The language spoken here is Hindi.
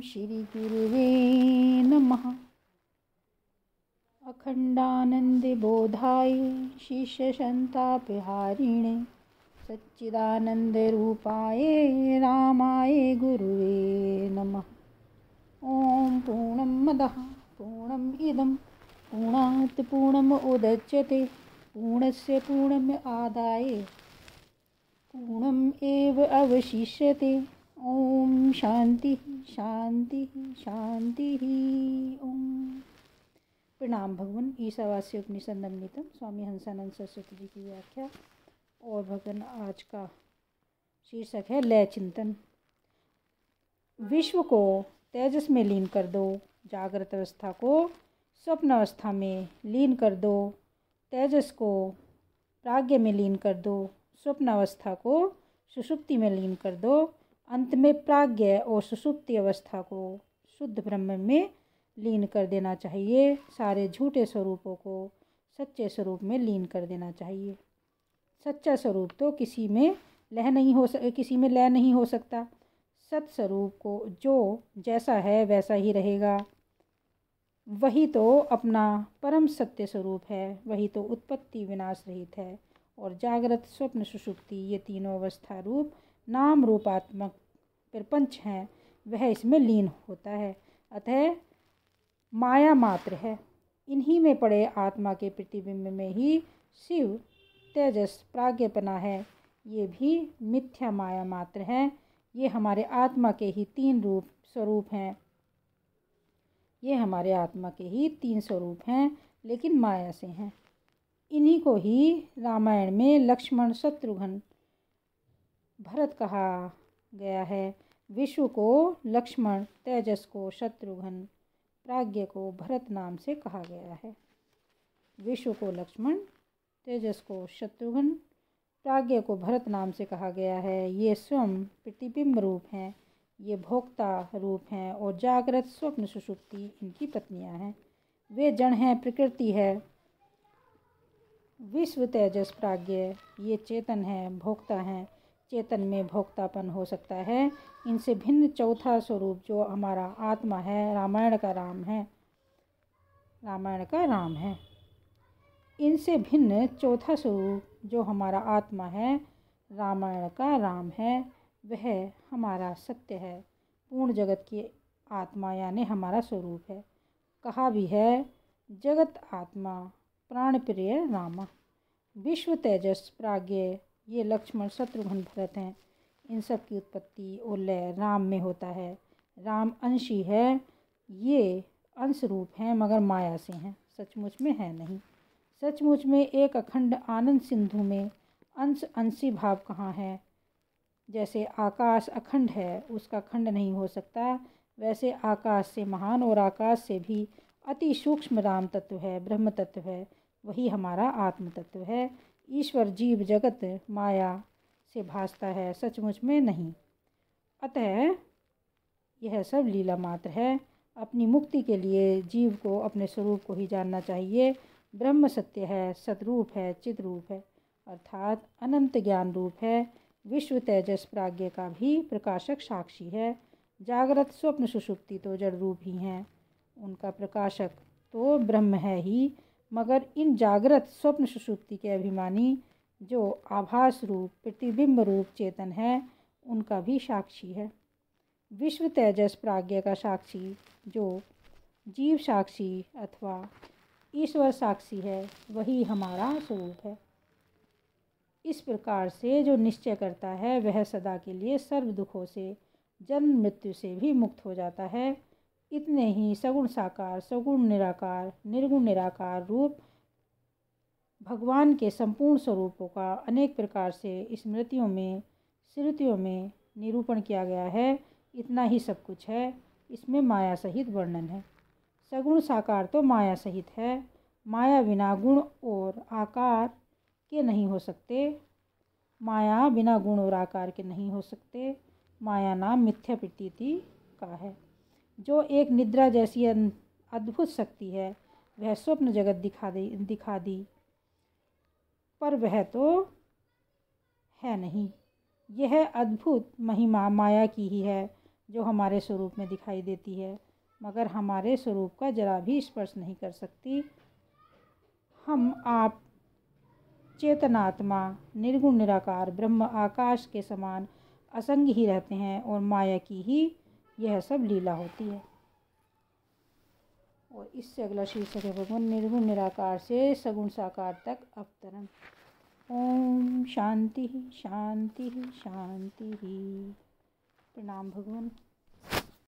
श्री गुरुवे नमः। अखंडानंदबोधाय शिष्यसंतापहारिणे सच्चिदानंदरूपाय रामाय गुरुवे नमः। ओम पूर्णमदः पूर्णमिदं पूर्णात् पूर्णमुदच्यते पूर्णस्य पूर्णमादाय पूर्णमेव अवशिष्यते। ओम शांति शांति शांति। ओम। प्रणाम भगवान। ईशावास्य उपनिषद नवनीतम स्वामी हंसानंद सरस्वती जी की व्याख्या। और भगवान आज का शीर्षक है लय चिंतन। विश्व को तेजस में लीन कर दो, जागृत अवस्था को स्वप्न अवस्था में लीन कर दो, तेजस को प्राज्ञ में लीन कर दो, स्वप्न अवस्था को सुषुप्ति में लीन कर दो, अंत में प्राज्ञ और सुषुप्ति अवस्था को शुद्ध ब्रह्म में लीन कर देना चाहिए। सारे झूठे स्वरूपों को सच्चे स्वरूप में लीन कर देना चाहिए। सच्चा स्वरूप तो किसी में लय नहीं हो सकता। सत स्वरूप को जो जैसा है वैसा ही रहेगा। वही तो अपना परम सत्य स्वरूप है, वही तो उत्पत्ति विनाश रहित है। और जागृत स्वप्न सुषुप्ति ये तीनों अवस्था रूप नाम रूपात्मक प्रपंच हैं, वह इसमें लीन होता है। अतः माया मात्र है। इन्हीं में पड़े आत्मा के प्रतिबिंब में ही शिव तेजस प्राज्ञपना है। ये भी मिथ्या माया मात्र है। ये हमारे आत्मा के ही तीन स्वरूप हैं, लेकिन माया से हैं। इन्हीं को ही रामायण में लक्ष्मण शत्रुघ्न भरत कहा गया है। विश्व को लक्ष्मण, तेजस को शत्रुघ्न, प्राज्ञ को भरत नाम से कहा गया है। विश्व को लक्ष्मण, तेजस को शत्रुघ्न, प्राज्ञ को भरत नाम से कहा गया है। ये स्वयं प्रतिबिंब रूप हैं, ये भोक्ता रूप हैं और जागृत स्वप्न सुषुप्ति इनकी पत्नियां हैं। वे जड़ हैं, प्रकृति है। विश्व तेजस प्राज्ञ ये चेतन है, भोक्ता हैं। चेतन में भोक्तापन हो सकता है। इनसे भिन्न चौथा स्वरूप जो हमारा आत्मा है, रामायण का राम है। इनसे भिन्न चौथा स्वरूप जो हमारा आत्मा है, रामायण का राम है, वह हमारा सत्य है, पूर्ण जगत की आत्मा यानी हमारा स्वरूप है। कहा भी है जगत आत्मा प्राण प्रिय रामा। विश्व तेजस प्राज्ञ ये लक्ष्मण शत्रुघ्न भरत हैं। इन सब की उत्पत्ति और लय राम में होता है। राम अंशी है। ये अंश रूप हैं मगर माया से हैं, सचमुच में है नहीं। सचमुच में एक अखंड आनंद सिंधु में अंश अंशी भाव कहाँ है। जैसे आकाश अखंड है, उसका खंड नहीं हो सकता, वैसे आकाश से महान और आकाश से भी अति सूक्ष्म राम तत्व है, ब्रह्म तत्व है। वही हमारा आत्म तत्व है। ईश्वर जीव जगत माया से भासता है, सचमुच में नहीं। अतः यह सब लीला मात्र है। अपनी मुक्ति के लिए जीव को अपने स्वरूप को ही जानना चाहिए। ब्रह्म सत्य है, सदरूप है, चिद्रूप है, अर्थात अनंत ज्ञान रूप है। विश्व तेजस प्राज्ञ का भी प्रकाशक साक्षी है। जागृत स्वप्न सुषुप्ति तो जड़ रूप ही हैं, उनका प्रकाशक तो ब्रह्म है ही, मगर इन जागृत स्वप्न सुषुप्ति के अभिमानी जो आभास रूप प्रतिबिंब रूप चेतन है, उनका भी साक्षी है। विश्व तेजस प्राज्ञ का साक्षी जो जीव साक्षी अथवा ईश्वर साक्षी है, वही हमारा स्वरूप है। इस प्रकार से जो निश्चय करता है वह सदा के लिए सर्व दुखों से, जन्म मृत्यु से भी मुक्त हो जाता है। इतने ही सगुण साकार, सगुण निराकार, निर्गुण निराकार रूप भगवान के संपूर्ण स्वरूपों का अनेक प्रकार से स्मृतियों में, श्रुतियों में निरूपण किया गया है। इतना ही सब कुछ है। इसमें माया सहित वर्णन है। सगुण साकार तो माया सहित है। माया बिना गुण और आकार के नहीं हो सकते। माया बिना गुण और आकार के नहीं हो सकते। माया नाम मिथ्या प्रतीति का है। जो एक निद्रा जैसी अद्भुत शक्ति है, वह स्वप्न जगत दिखा दी, पर वह तो है नहीं। यह अद्भुत महिमा माया की ही है। जो हमारे स्वरूप में दिखाई देती है, मगर हमारे स्वरूप का जरा भी स्पर्श नहीं कर सकती। हम आप चेतनात्मा निर्गुण निराकार ब्रह्म आकाश के समान असंग ही रहते हैं और माया की ही यह सब लीला होती है। और इससे अगला शीर्षक है भगवान निर्गुण निराकार से सगुण साकार तक अवतरण। ओम शांति शांति शांति। प्रणाम भगवान।